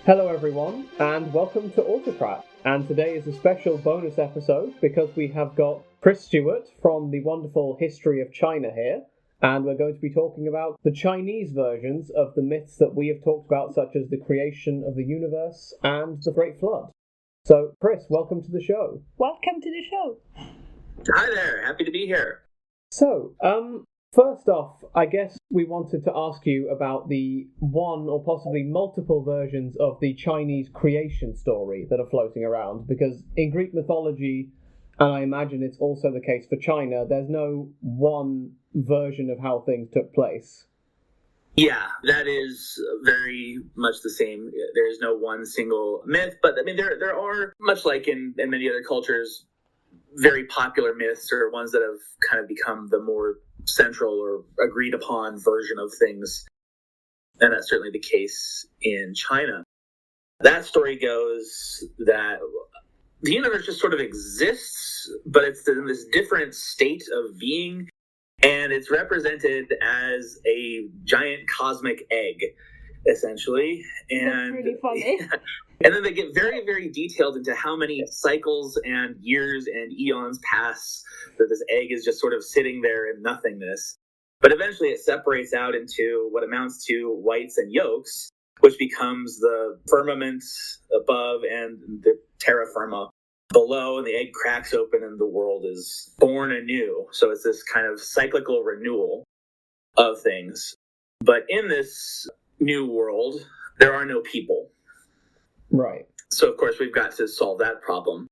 Hello everyone, and welcome to Autocrat. And today is a special bonus episode because we have got Chris Stewart from the wonderful History of China here, and we're going to be talking about the Chinese versions of the myths that we have talked about, such as the creation of the universe and the Great Flood. So, Chris, welcome to the show. Welcome to the show. Hi there, happy to be here. So, first off, I guess we wanted to ask you about the one or possibly multiple versions of the Chinese creation story that are floating around, because in Greek mythology, and I imagine it's also the case for China, there's no one version of how things took place. Yeah, that is very much the same. There is no one single myth, but I mean, there are, much like in many other cultures, very popular myths or ones that have kind of become the more central or agreed upon version of things. And that's certainly the case in China. That story goes that the universe just sort of exists, but it's in this different state of being, and it's represented as a giant cosmic egg, essentially. And that's really funny. And then they get very, very detailed into how many cycles and years and eons pass that this egg is just sort of sitting there in nothingness. But eventually it separates out into what amounts to whites and yolks, which becomes the firmament above and the terra firma below, and the egg cracks open and the world is born anew. So it's this kind of cyclical renewal of things. But in this new world, there are no people. Right. So, of course, we've got to solve that problem.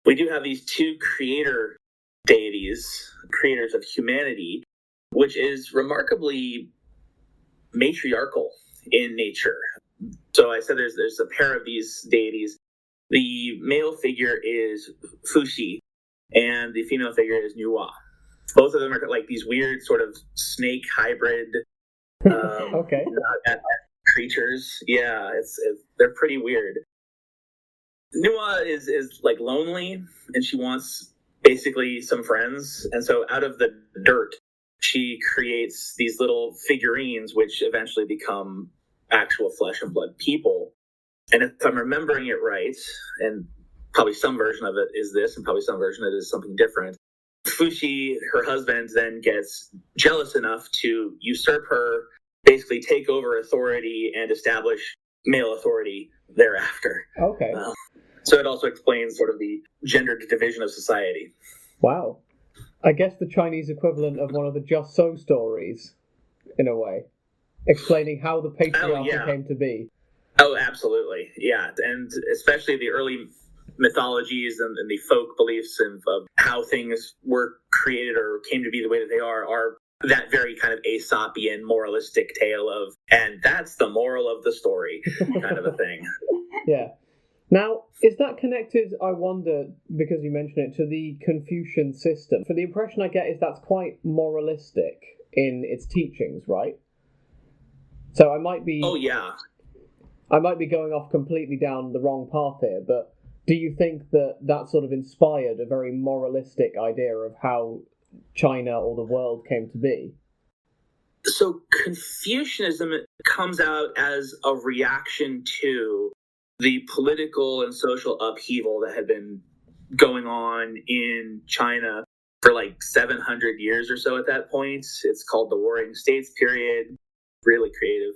We do have these two creator deities, creators of humanity, which is remarkably matriarchal in nature. So I said there's a pair of these deities. The male figure is Fuxi, and the female figure is Nuwa. Both of them are like these weird sort of snake hybrid Okay. creatures. Yeah, they're pretty weird. Nuwa is like lonely, and she wants basically some friends, and so out of the dirt she creates these little figurines which eventually become actual flesh and blood people. And if I'm remembering it right, and probably some version of it is this, and probably some version of it is something different, Fuxi, her husband, then gets jealous enough to usurp her, basically take over authority and establish male authority thereafter. Okay. So it also explains sort of the gendered division of society. Wow. I guess the Chinese equivalent of one of the Just So stories, in a way, explaining how the patriarchy came to be. Oh, absolutely. Yeah. And especially the early mythologies and the folk beliefs of how things were created or came to be the way that they are that very kind of Aesopian moralistic tale of, and that's the moral of the story kind of a thing. Yeah. Now, is that connected, I wonder, because you mentioned it, to the Confucian system? For the impression I get is that's quite moralistic in its teachings, right? So I might be... Oh, yeah. I might be going off completely down the wrong path here, but do you think that sort of inspired a very moralistic idea of how China or the world came to be? So Confucianism comes out as a reaction to the political and social upheaval that had been going on in China for like 700 years or so at that point. It's called the Warring States period. Really creative.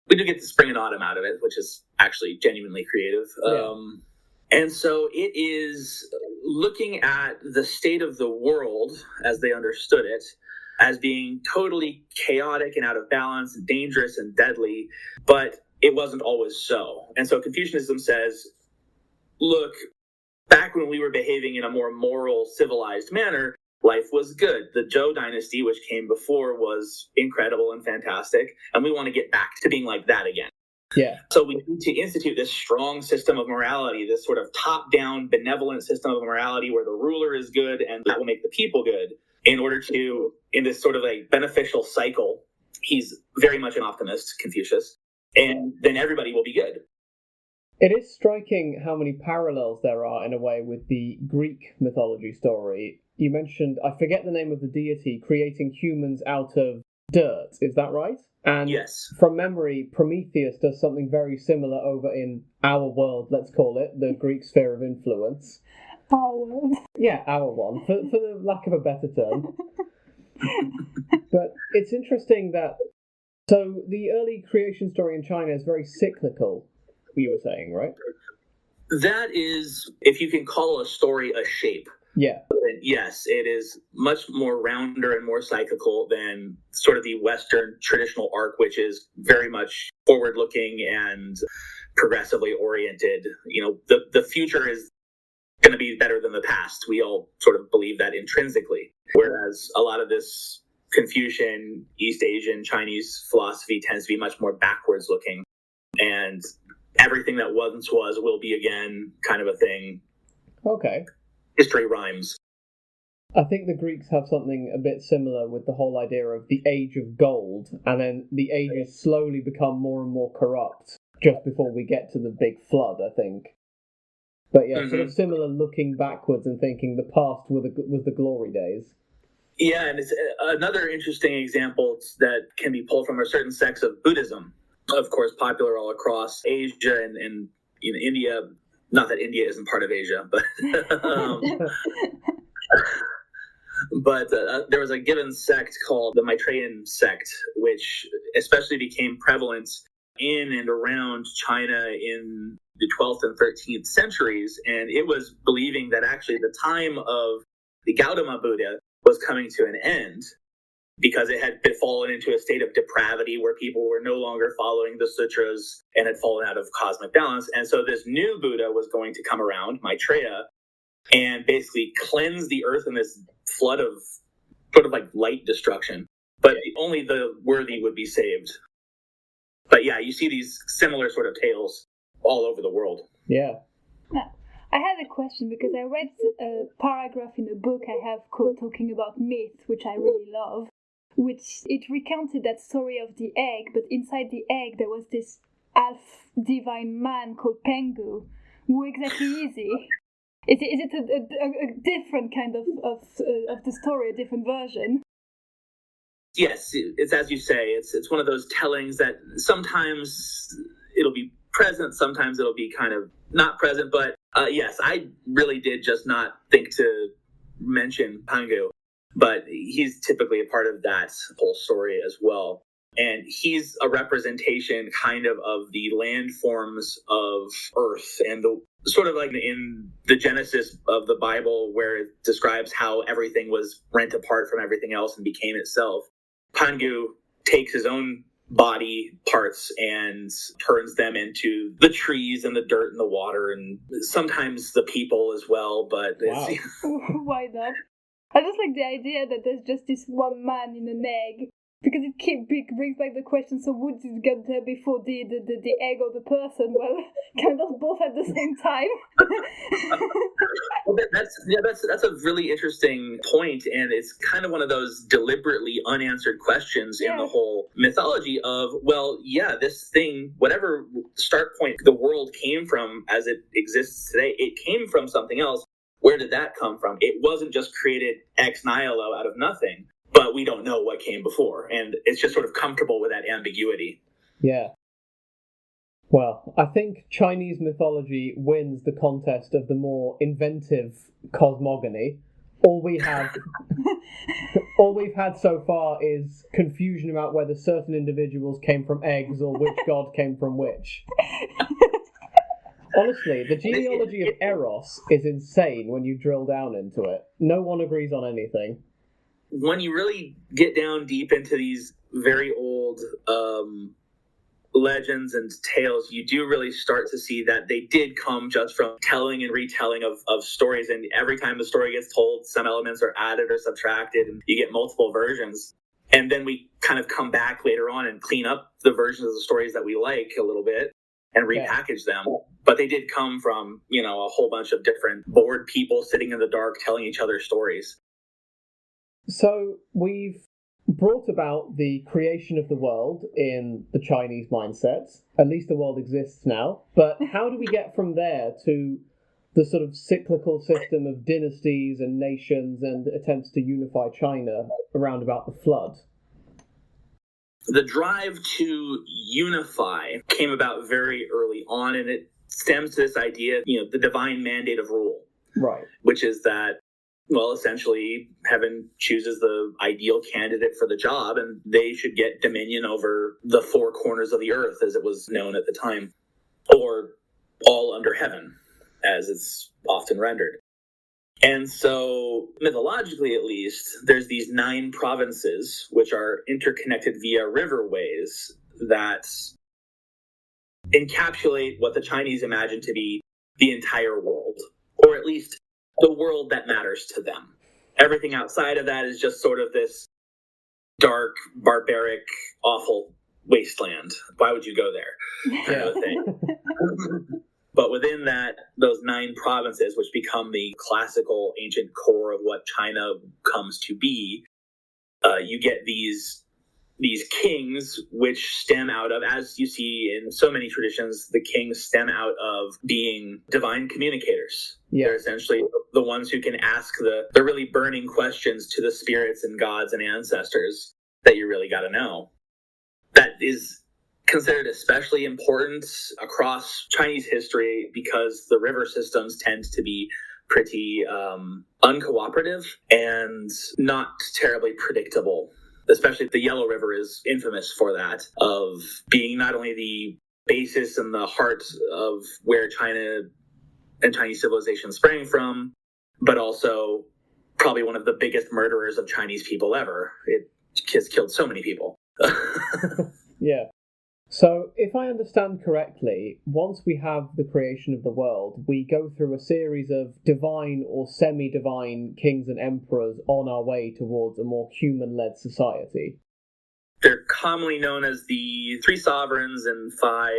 We do get the spring and autumn out of it, which is actually genuinely creative. Yeah. And so it is looking at the state of the world as they understood it as being totally chaotic and out of balance and dangerous and deadly, but it wasn't always so. And so Confucianism says, look, back when we were behaving in a more moral, civilized manner, life was good. The Zhou dynasty, which came before, was incredible and fantastic, and we want to get back to being like that again. Yeah. So we need to institute this strong system of morality, this sort of top-down benevolent system of morality where the ruler is good and that will make the people good in order to, in this sort of a beneficial cycle. He's very much an optimist, Confucius, and then everybody will be good. It is striking how many parallels there are, in a way, with the Greek mythology story. You mentioned, I forget the name of the deity, creating humans out of dirt, is that right? And yes. From memory, Prometheus does something very similar over in our world, let's call it, the Greek sphere of influence. Our world. Yeah, our one, for the lack of a better term. But it's interesting that... So, the early creation story in China is very cyclical, you were saying, right? That is, if you can call a story a shape. Yeah. Yes, it is much more rounder and more cyclical than sort of the Western traditional arc, which is very much forward-looking and progressively oriented. You know, the future is going to be better than the past. We all sort of believe that intrinsically. Whereas a lot of this Confucian, East Asian, Chinese philosophy tends to be much more backwards looking. And everything that once was will be again kind of a thing. Okay. History rhymes. I think the Greeks have something a bit similar with the whole idea of the age of gold, and then the ages slowly become more and more corrupt just before we get to the big flood, I think. But yeah, sort of similar looking backwards and thinking the past was the glory days. Yeah, and it's another interesting example that can be pulled from a certain sects of Buddhism, of course, popular all across Asia and you know, India. Not that India isn't part of Asia, but there was a given sect called the Maitreyan sect, which especially became prevalent in and around China in the 12th and 13th centuries, and it was believing that actually the time of the Gautama Buddha was coming to an end because it had fallen into a state of depravity where people were no longer following the sutras and had fallen out of cosmic balance. And so this new Buddha was going to come around, Maitreya, and basically cleanse the earth in this flood of sort of like light destruction. But only the worthy would be saved. But yeah, you see these similar sort of tales all over the world. Yeah. I had a question because I read a paragraph in a book I have called Talking About Myth, which I really love, which it recounted that story of the egg, but inside the egg there was this half divine man called Pengu. Who exactly is he? Is it a different kind of the story, a different version? Yes, it's as you say, it's one of those tellings that sometimes it'll be present, sometimes it'll be kind of not present, but yes, I really did just not think to mention Pengu, but he's typically a part of that whole story as well. And he's a representation kind of the landforms of Earth, and the sort of like in the Genesis of the Bible where it describes how everything was rent apart from everything else and became itself. Pengu takes his own body parts and turns them into the trees and the dirt and the water and sometimes the people as well, but wow. Why not? I just like the idea that there's just this one man in an egg, because it brings back the question, so would it get there before the egg or the person? Well, kind of both at the same time. Well, that's a really interesting point, and it's kind of one of those deliberately unanswered questions in the whole mythology of, well, yeah, this thing, whatever start point the world came from as it exists today, it came from something else. Where did that come from? It wasn't just created ex nihilo out of nothing, but we don't know what came before, and it's just sort of comfortable with that ambiguity. Yeah. Well, I think Chinese mythology wins the contest of the more inventive cosmogony. All we've had so far is confusion about whether certain individuals came from eggs or which god came from which. Honestly, the genealogy of Eros is insane when you drill down into it. No one agrees on anything. When you really get down deep into these very old legends and tales, you do really start to see that they did come just from telling and retelling of stories, and every time the story gets told, some elements are added or subtracted, and you get multiple versions. And then we kind of come back later on and clean up the versions of the stories that we like a little bit and repackage them. But they did come from, a whole bunch of different bored people sitting in the dark telling each other stories. So we've brought about the creation of the world in the Chinese mindset. At least the world exists now. But how do we get from there to the sort of cyclical system of dynasties and nations and attempts to unify China around about the flood? The drive to unify came about very early on, and it stems to this idea, the divine mandate of rule. Right. Which is that, well, essentially, heaven chooses the ideal candidate for the job, and they should get dominion over the four corners of the earth, as it was known at the time, or all under heaven, as it's often rendered. And so, mythologically at least, there's these 9 provinces which are interconnected via riverways that encapsulate what the Chinese imagine to be the entire world, or at least the world that matters to them. Everything outside of that is just sort of this dark, barbaric, awful wasteland. Why would you go there? Kind of a thing. But within that, those 9 provinces, which become the classical ancient core of what China comes to be, you get these kings, which stem out of, as you see in so many traditions, the kings stem out of being divine communicators. Yeah. They're essentially the ones who can ask the really burning questions to the spirits and gods and ancestors that you really got to know. That is considered especially important across Chinese history because the river systems tend to be pretty uncooperative and not terribly predictable. Especially the Yellow River is infamous for that, of being not only the basis and the heart of where China and Chinese civilization sprang from, but also probably one of the biggest murderers of Chinese people ever. It has killed so many people. Yeah. So, if I understand correctly, once we have the creation of the world, we go through a series of divine or semi-divine kings and emperors on our way towards a more human-led society. They're commonly known as the 3 sovereigns and 5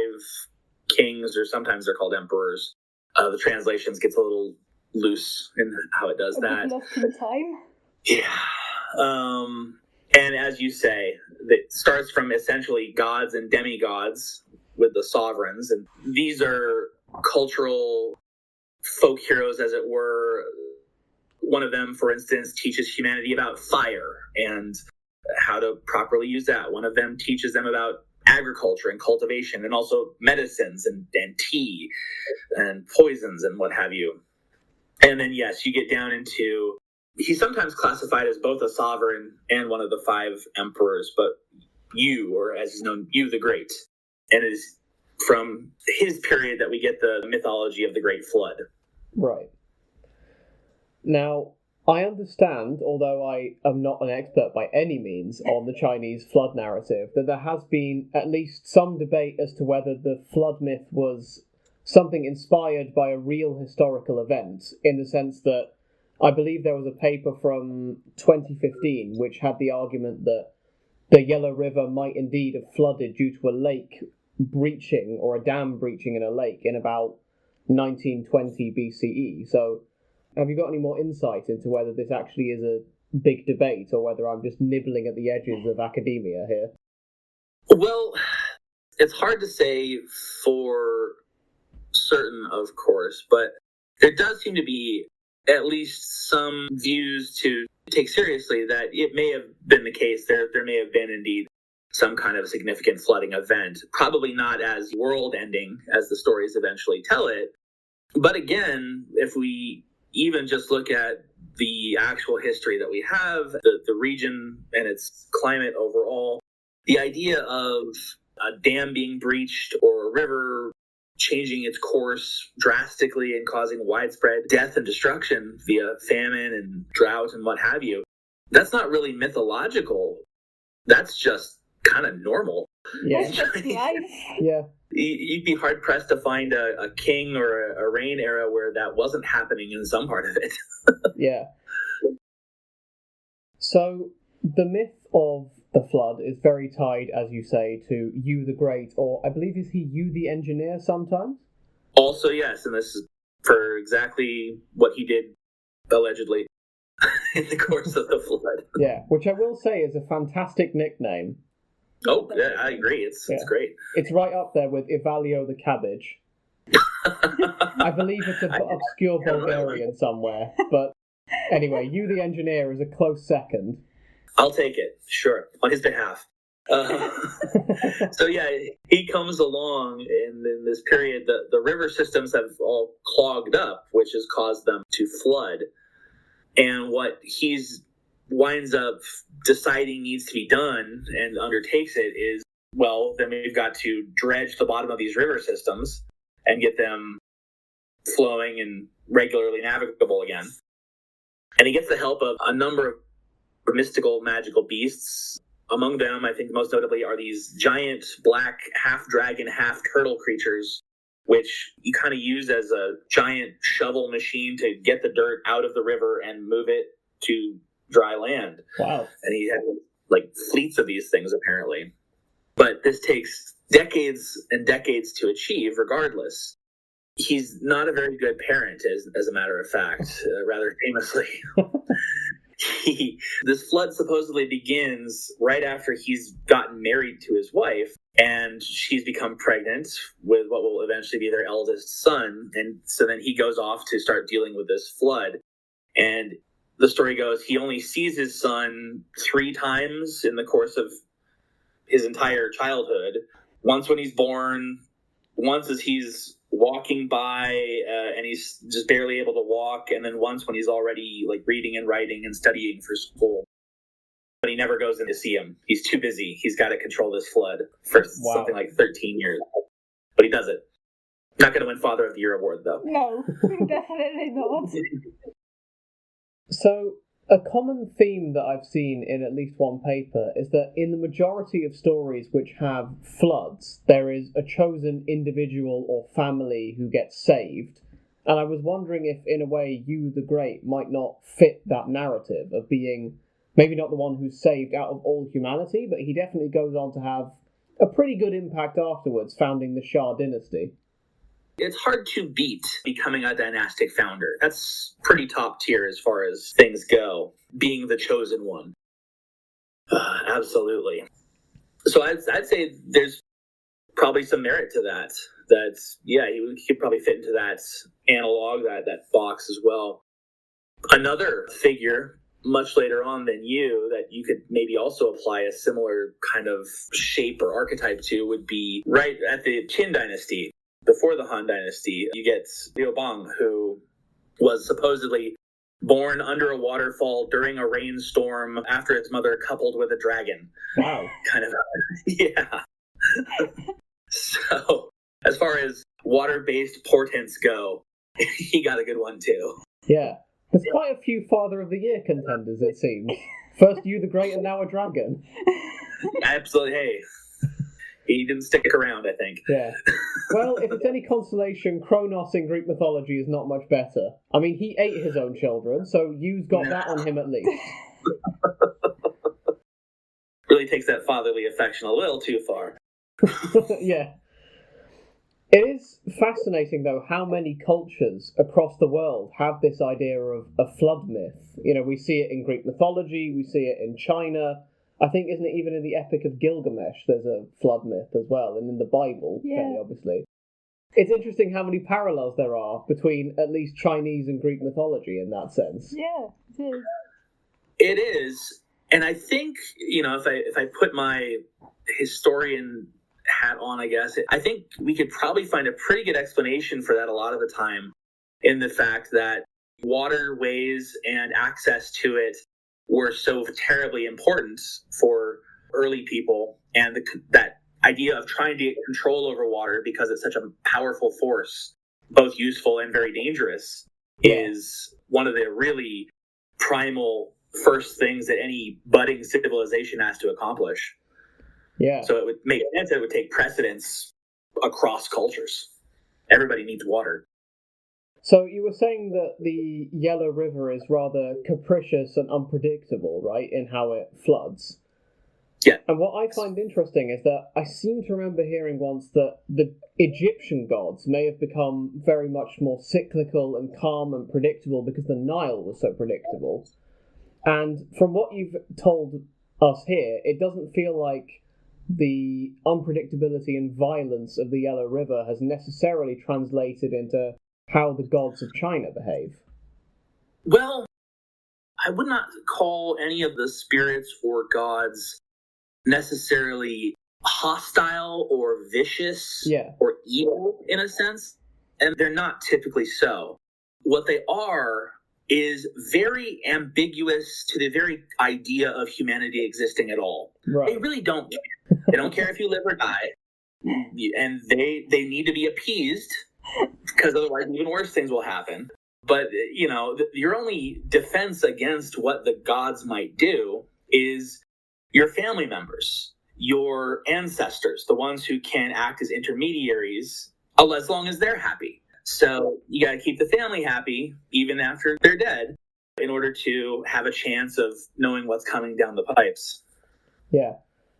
kings, or sometimes they're called emperors. The translations gets a little loose in how it does that. Lost in time. Yeah. And as you say, it starts from essentially gods and demigods with the sovereigns. And these are cultural folk heroes, as it were. One of them, for instance, teaches humanity about fire and how to properly use that. One of them teaches them about agriculture and cultivation, and also medicines and tea and poisons and what have you. And then, yes, you get down into... He's sometimes classified as both a sovereign and one of the 5 emperors, but Yu, or as he's known, Yu the Great. And it is from his period that we get the mythology of the Great Flood. Right. Now, I understand, although I am not an expert by any means on the Chinese flood narrative, that there has been at least some debate as to whether the flood myth was something inspired by a real historical event, in the sense that I believe there was a paper from 2015 which had the argument that the Yellow River might indeed have flooded due to a lake breaching, or a dam breaching in a lake, in about 1920 BCE. So, have you got any more insight into whether this actually is a big debate, or whether I'm just nibbling at the edges of academia here? Well, it's hard to say for certain, of course, but there does seem to be at least some views to take seriously that it may have been the case. There may have been indeed some kind of significant flooding event, probably not as world-ending as the stories eventually tell it. But again, if we even just look at the actual history that we have, the region and its climate overall, the idea of a dam being breached or a river changing its course drastically and causing widespread death and destruction via famine and drought and what have you, that's not really mythological. That's just kind of normal. Yeah. Yeah. You'd be hard-pressed to find a king or a reign era where that wasn't happening in some part of it. Yeah. So, the myth of the flood is very tied, as you say, to Yu the Great, or I believe is he Yu the Engineer sometimes? Also, yes, and this is for exactly what he did, allegedly, in the course of the flood. Yeah, which I will say is a fantastic nickname. Oh, yeah, I agree. It's great. It's right up there with Ivalio the Cabbage. I believe it's an obscure Bulgarian somewhere, but anyway, Yu the Engineer is a close second. I'll take it, sure, on his behalf. So yeah, he comes along, and in this period, the river systems have all clogged up, which has caused them to flood. And what he's winds up deciding needs to be done and undertakes it is, well, then we've got to dredge the bottom of these river systems and get them flowing and regularly navigable again. And he gets the help of a number of mystical, magical beasts. Among them, I think most notably, are these giant black half-dragon, half-turtle creatures, which you kind of use as a giant shovel machine to get the dirt out of the river and move it to dry land. Wow. And he had like fleets of these things, apparently. But this takes decades and decades to achieve, regardless. He's not a very good parent, as a matter of fact, rather famously. This flood supposedly begins right after he's gotten married to his wife, and she's become pregnant with what will eventually be their eldest son. And so then he goes off to start dealing with this flood. And the story goes, he only sees his son 3 times in the course of his entire childhood. Once when he's born, once as he's walking by and he's just barely able to walk, and then once when he's already like reading and writing and studying for school. But he never goes in to see him. He's too busy. He's got to control this flood for something like 13 years. But he does it. Not going to win Father of the Year award, though. No, definitely not. So, a common theme that I've seen in at least one paper is that in the majority of stories which have floods, there is a chosen individual or family who gets saved. And I was wondering if, in a way, you, the Great, might not fit that narrative of being maybe not the one who's saved out of all humanity, but he definitely goes on to have a pretty good impact afterwards, founding the Shah dynasty. It's hard to beat becoming a dynastic founder. That's pretty top tier as far as things go, being the chosen one. Absolutely. So I'd say there's probably some merit to that. That's, yeah, he could probably fit into that analog, that box as well. Another figure much later on than you that you could maybe also apply a similar kind of shape or archetype to would be right at the Qin dynasty. Before the Han dynasty, you get Liu Bang, who was supposedly born under a waterfall during a rainstorm after his mother coupled with a dragon. Wow. Kind of, yeah. So, as far as water-based portents go, he got a good one too. Yeah. There's quite a few Father of the Year contenders, it seems. First you, the Great, and now a dragon. Absolutely. Hey. He didn't stick around, I think. Yeah. Well, if it's any consolation, Kronos in Greek mythology is not much better. I mean, he ate his own children, so you've got that on him at least. Really takes that fatherly affection a little too far. Yeah. It is fascinating, though, how many cultures across the world have this idea of a flood myth. You know, we see it in Greek mythology, we see it in China. I think, isn't it even in the Epic of Gilgamesh, there's a flood myth as well, and in the Bible, fairly obviously. It's interesting how many parallels there are between at least Chinese and Greek mythology in that sense. Yeah, it is. It is, and I think, you know, if I put my historian hat on, I guess, I think we could probably find a pretty good explanation for that a lot of the time in the fact that waterways and access to it were so terribly important for early people, and that idea of trying to get control over water because it's such a powerful force, both useful and very dangerous, is one of the really primal first things that any budding civilization has to accomplish. Yeah. So it would make sense that it would take precedence across cultures. Everybody needs water. So you were saying that the Yellow River is rather capricious and unpredictable, right, in how it floods? Yeah. And what I find interesting is that I seem to remember hearing once that the Egyptian gods may have become very much more cyclical and calm and predictable because the Nile was so predictable. And from what you've told us here, it doesn't feel like the unpredictability and violence of the Yellow River has necessarily translated into how the gods of China behave. Well, I would not call any of the spirits or gods necessarily hostile or vicious Yeah. or evil in a sense, and they're not typically so. What they are is very ambiguous to the very idea of humanity existing at all. Right. They really don't care. They don't care if you live or die, and they need to be appeased because otherwise even worse things will happen. But, you know, your only defense against what the gods might do is your family members, your ancestors, the ones who can act as intermediaries, as long as they're happy. So you got to keep the family happy even after they're dead in order to have a chance of knowing what's coming down the pipes. Yeah.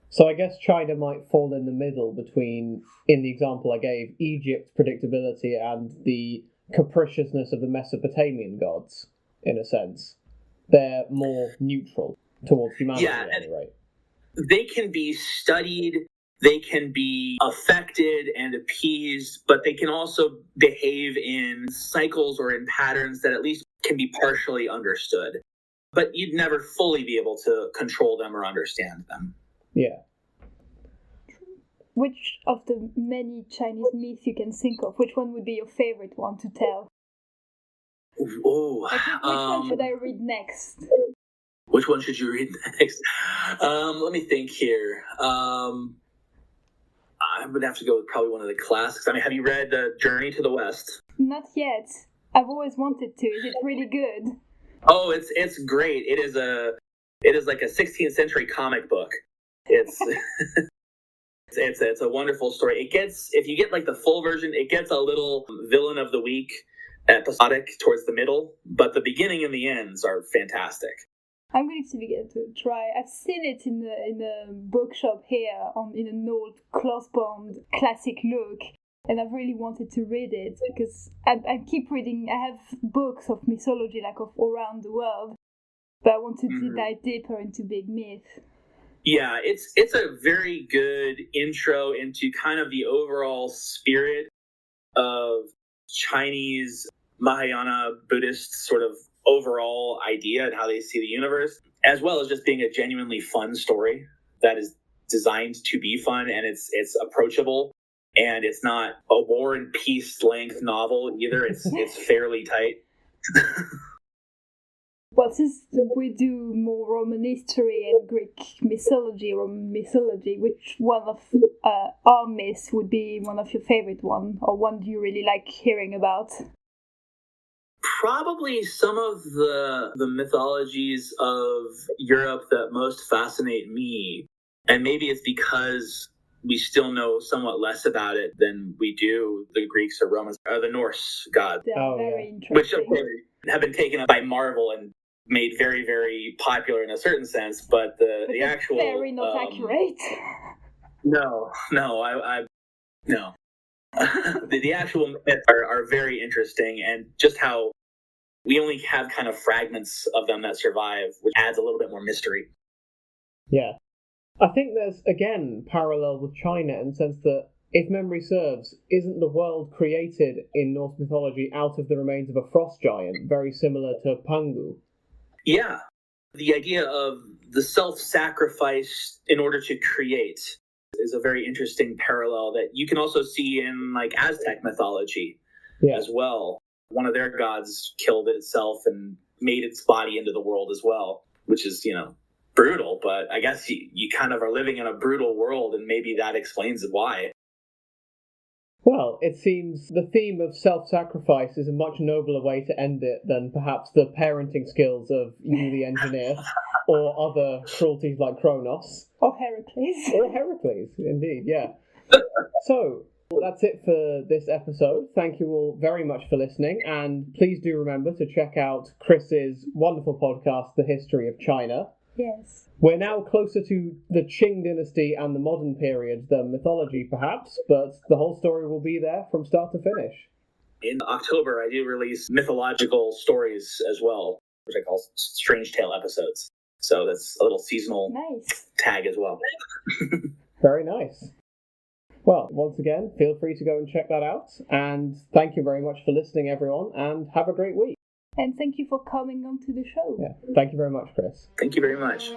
So I guess China might fall in the middle between, in the example I gave, Egypt's predictability and the capriciousness of the Mesopotamian gods, in a sense. They're more neutral towards humanity at any rate. They can be studied, they can be affected and appeased, but they can also behave in cycles or in patterns that at least can be partially understood. But you'd never fully be able to control them or understand them. Yeah. Which of the many Chinese myths you can think of, which one would be your favorite one to tell? Oh, Like, which one should I read next? Which one should you read next? Let me think here. I would have to go with probably one of the classics. I mean, have you read Journey to the West? Not yet. I've always wanted to. Is it really good? Oh, it's great. It is like a 16th century comic book. It's it's a wonderful story. It gets, if you get like the full version, it gets a little villain of the week episodic towards the middle, but the beginning and the ends are fantastic. I'm going to begin to try. I've seen it in a bookshop here in an old cloth-bound classic look, and I've really wanted to read it because I keep reading. I have books of mythology like of around the world, but I want to dive deeper into big myth. Yeah, it's a very good intro into kind of the overall spirit of Chinese Mahayana Buddhist sort of overall idea and how they see the universe, as well as just being a genuinely fun story that is designed to be fun, and it's approachable, and it's not a War and Peace length novel either. It's fairly tight. Well, since we do more Roman history and Greek mythology, Roman mythology, which one of our myths would be one of your favorite one, or one do you really like hearing about? Probably some of the mythologies of Europe that most fascinate me, and maybe it's because we still know somewhat less about it than we do the Greeks or Romans, or the Norse gods. They are very interesting. Which of course have been taken up by Marvel and made very, very popular in a certain sense, but the actual very not accurate. No. The actual myths are very interesting, and just how we only have kind of fragments of them that survive, which adds a little bit more mystery. Yeah. I think there's, again, parallel with China in the sense that, if memory serves, isn't the world created in Norse mythology out of the remains of a frost giant, very similar to Pangu? Yeah. The idea of the self-sacrifice in order to create is a very interesting parallel that you can also see in like Aztec mythology as well. One of their gods killed itself and made its body into the world as well, which is, brutal, but I guess you kind of are living in a brutal world, and maybe that explains why. Well, it seems the theme of self-sacrifice is a much nobler way to end it than perhaps the parenting skills of you, the engineer, or other cruelties like Kronos. Or Heracles. Or Heracles, indeed, yeah. So, that's it for this episode. Thank you all very much for listening, and please do remember to check out Chris's wonderful podcast, The History of China. Yes. We're now closer to the Qing dynasty and the modern period than mythology, perhaps, but the whole story will be there from start to finish. In October, I do release mythological stories as well, which I call Strange Tale episodes. So that's a little seasonal tag as well. Very nice. Well, once again, feel free to go and check that out. And thank you very much for listening, everyone, and have a great week. And thank you for coming on to the show. Yeah, thank you very much, Chris. Thank you very much.